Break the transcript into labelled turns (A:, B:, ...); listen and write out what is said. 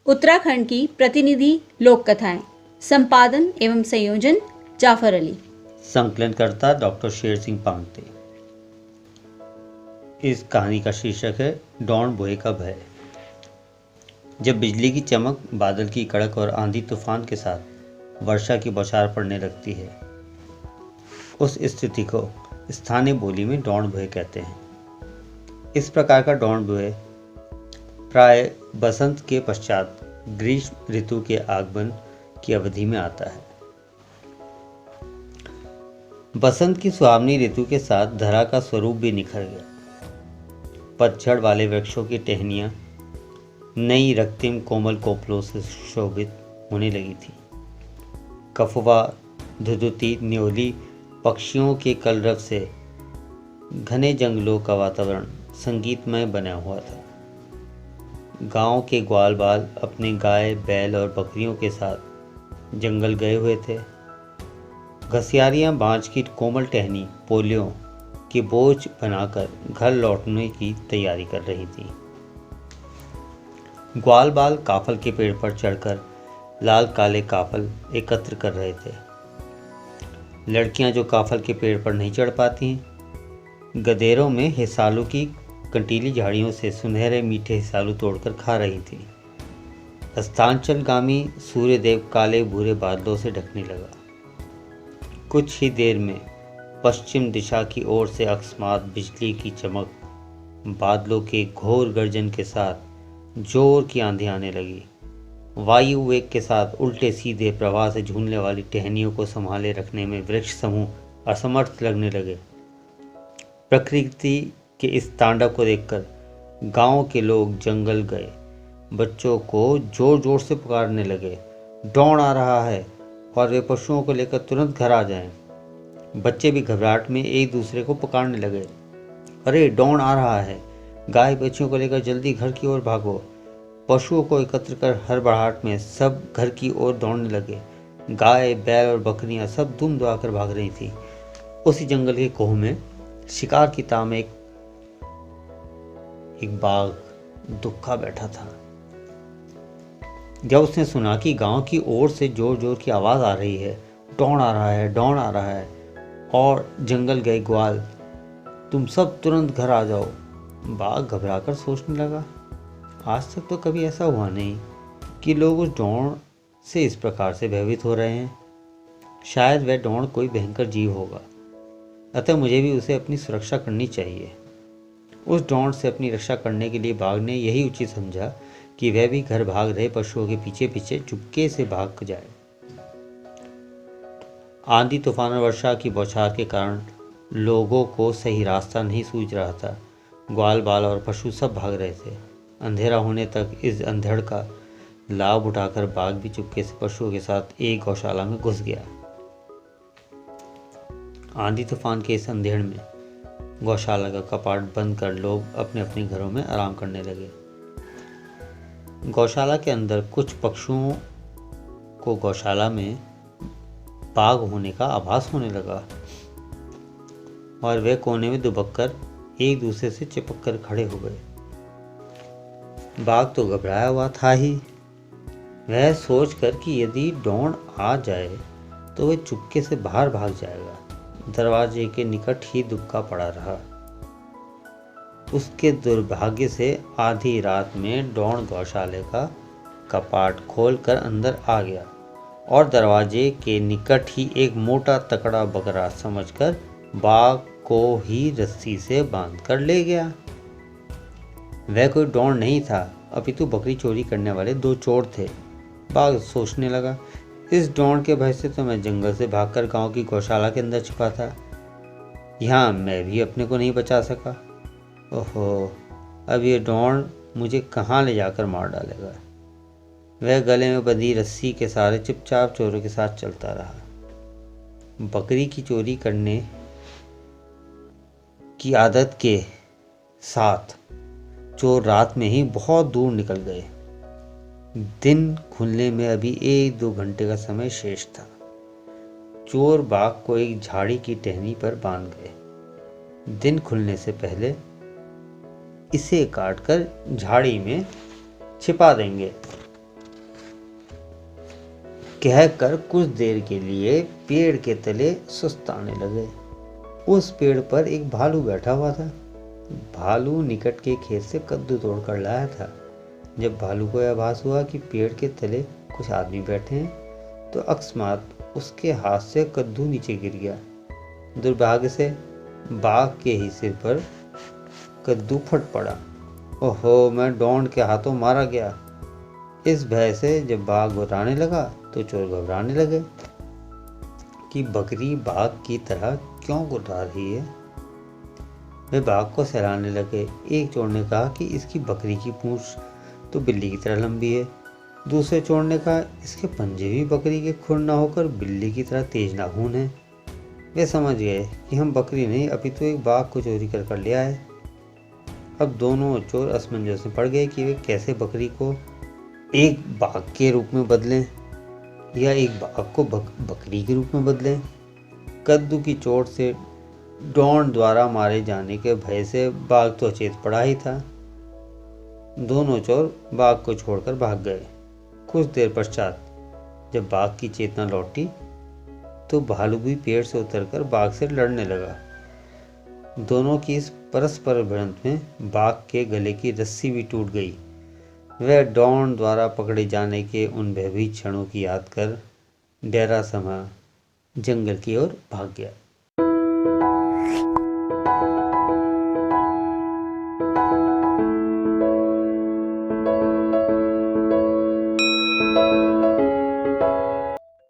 A: उत्तराखंड की प्रतिनिधि लोक कथाएं। संपादन एवं संयोजन जाफर अली।
B: संकलनकर्ता डॉक्टर शेर सिंह पांगते। इस कहानी का शीर्षक है डॉन बुए का भय। जब बिजली की चमक, बादल की कड़क और आंधी तूफान के साथ वर्षा की बौछार पड़ने लगती है, उस स्थिति को स्थानीय बोली में डॉन बुए कहते हैं। इस प्रकार का डॉन बुए प्राय बसंत के पश्चात ग्रीष्म ऋतु के आगमन की अवधि में आता है। बसंत की सुहावनी ऋतु के साथ धरा का स्वरूप भी निखर गया। पतझड़ वाले वृक्षों की टहनियां नई रक्तिम कोमल कोपलों से सुशोभित होने लगी थी। कफवा, धुधुती, न्योली पक्षियों के कलरव से घने जंगलों का वातावरण संगीतमय बना हुआ था। गांव के ग्वाल बाल अपने गाय, बैल और बकरियों के साथ जंगल गए हुए थे। घसियारियां बांझ की कोमल टहनी पोलियों की बोझ बनाकर घर लौटने की तैयारी कर रही थी। ग्वाल बाल काफल के पेड़ पर चढ़कर लाल काले काफल एकत्र कर रहे थे। लड़कियां जो काफल के पेड़ पर नहीं चढ़ पाती, गदेरों में हिसालू की कंटीली झाड़ियों से सुनहरे मीठे हिसालू तोड़कर खा रही थी। अस्तांचलगामी सूर्यदेव काले भूरे बादलों से ढकने लगा। कुछ ही देर में पश्चिम दिशा की ओर से अकस्मात बिजली की चमक, बादलों के घोर गर्जन के साथ जोर की आंधी आने लगी। वायु वेग के साथ उल्टे सीधे प्रवाह से झूलने वाली टहनियों को संभाले रखने में वृक्ष समूह असमर्थ लगने लगे। प्रकृति के इस तांडव को देखकर गांव के लोग जंगल गए। बच्चों को जोर जोर से पुकारने लगे, डॉन आ रहा है और वे पशुओं को लेकर तुरंत घर आ जाएं। बच्चे भी घबराहट में एक दूसरे को पुकारने लगे, अरे डॉन आ रहा है, गाय बच्चियों को लेकर जल्दी घर की ओर भागो। पशुओं को एकत्र कर हड़बड़ाहट में सब घर की ओर दौड़ने लगे। गाय, बैल और बकरियां सब दुम दुआकर भाग रही थी। उसी जंगल के कोह में शिकार की ताव में एक बाघ दुखा बैठा था। जब उसने सुना कि गांव की ओर से जोर जोर की आवाज आ रही है, डॉन आ रहा है, डॉन आ रहा है, और जंगल गए ग्वाल, तुम सब तुरंत घर आ जाओ। बाघ घबराकर सोचने लगा, आज तक तो कभी ऐसा हुआ नहीं कि लोग उस डॉन से इस प्रकार से भयभीत हो रहे हैं। शायद वह डॉन कोई भयंकर जीव होगा, अतः मुझे भी उसे अपनी सुरक्षा करनी चाहिए। उस डॉन से अपनी रक्षा करने के लिए बाघ ने यही उचित समझा कि वह भी घर भाग रहे पशुओं के पीछे पीछे चुपके से भाग जाए। आंधी, तूफान और वर्षा की बौछार के कारण लोगों को सही रास्ता नहीं सूझ रहा था। ग्वाल बाल और पशु सब भाग रहे थे। अंधेरा होने तक इस अंधेड़ का लाभ उठाकर बाघ भी चुपके से पशुओं के साथ एक गौशाला में घुस गया। आंधी तूफान के इस अंधेड़ में गौशाला का कपाट बंद कर लोग अपने अपने घरों में आराम करने लगे। गौशाला के अंदर कुछ पशुओं को गौशाला में बाघ होने का आभास होने लगा और वे कोने में दुबककर एक दूसरे से चिपक कर खड़े हो गए। बाघ तो घबराया हुआ था ही। वह सोचकर कि यदि डॉन आ जाए तो वह चुपके से बाहर भाग जाएगा, दरवाजे के निकट ही दुबका पड़ा रहा। उसके दुर्भाग्य से आधी रात में डॉन गौशाले का कपाट खोलकर अंदर आ गया और दरवाजे के निकट ही एक मोटा तकड़ा बकरा समझकर बाघ को ही रस्सी से बांधकर ले गया। वह कोई डॉन नहीं था, अपितु बकरी चोरी करने वाले दो चोर थे। बाघ सोचने लगा, इस डॉन के भय से तो मैं जंगल से भागकर गांव की गौशाला के अंदर छुपा था। यहाँ मैं भी अपने को नहीं बचा सका। ओहो, अब ये डॉन मुझे कहाँ ले जाकर मार डालेगा। वह गले में बंधी रस्सी के सहारे चुपचाप चोरों के साथ चलता रहा। बकरी की चोरी करने की आदत के साथ चोर रात में ही बहुत दूर निकल गए। दिन खुलने में अभी 1-2 घंटे का समय शेष था। चोर बाघ को एक झाड़ी की टहनी पर बांध गए। दिन खुलने से पहले इसे काटकर झाड़ी में छिपा देंगे। कहकर कुछ देर के लिए पेड़ के तले सुस्ताने लगे। उस पेड़ पर एक भालू बैठा हुआ था। भालू निकट के खेत से कद्दू तोड़कर लाया था। जब भालू को यह आभास हुआ कि पेड़ के तले कुछ आदमी बैठे हैं तो अकस्मात उसके हाथ से कद्दू नीचे गिर गया। दुर्भाग्य से बाघ के ही सिर पर कद्दू फट पड़ा। ओहो, मैं डॉन के हाथों मारा गया। इस भय से जब बाघ घबराने लगा तो चोर घबराने लगे कि बकरी बाघ की तरह क्यों घुटा रही है। वे बाघ को सहलाने लगे। एक चोर ने कहा कि इसकी बकरी की पूंछ तो बिल्ली की तरह लंबी है। दूसरे चोर ने कहा इसके पंजे भी बकरी के खुर न होकर बिल्ली की तरह तेज नाखून है। वे समझ गए कि हम बकरी नहीं अपितु एक बाघ को चोरी कर ले आए। अब दोनों चोर असमंजस में पड़ गए कि वे कैसे बकरी को एक बाघ के रूप में बदलें या एक बाघ को बकरी के रूप में बदलें। कद्दू की चोट से डॉन द्वारा मारे जाने के भय से बाघ तो अचेत पड़ा ही था। दोनों चोर बाघ को छोड़कर भाग गए। कुछ देर पश्चात जब बाघ की चेतना लौटी तो भालू भी पेड़ से उतरकर बाघ से लड़ने लगा। दोनों की इस परस्पर भिड़ंत में बाघ के गले की रस्सी भी टूट गई। वह डॉन द्वारा पकड़े जाने के उन भयभीत क्षणों की याद कर डेरा समा जंगल की ओर भाग गया।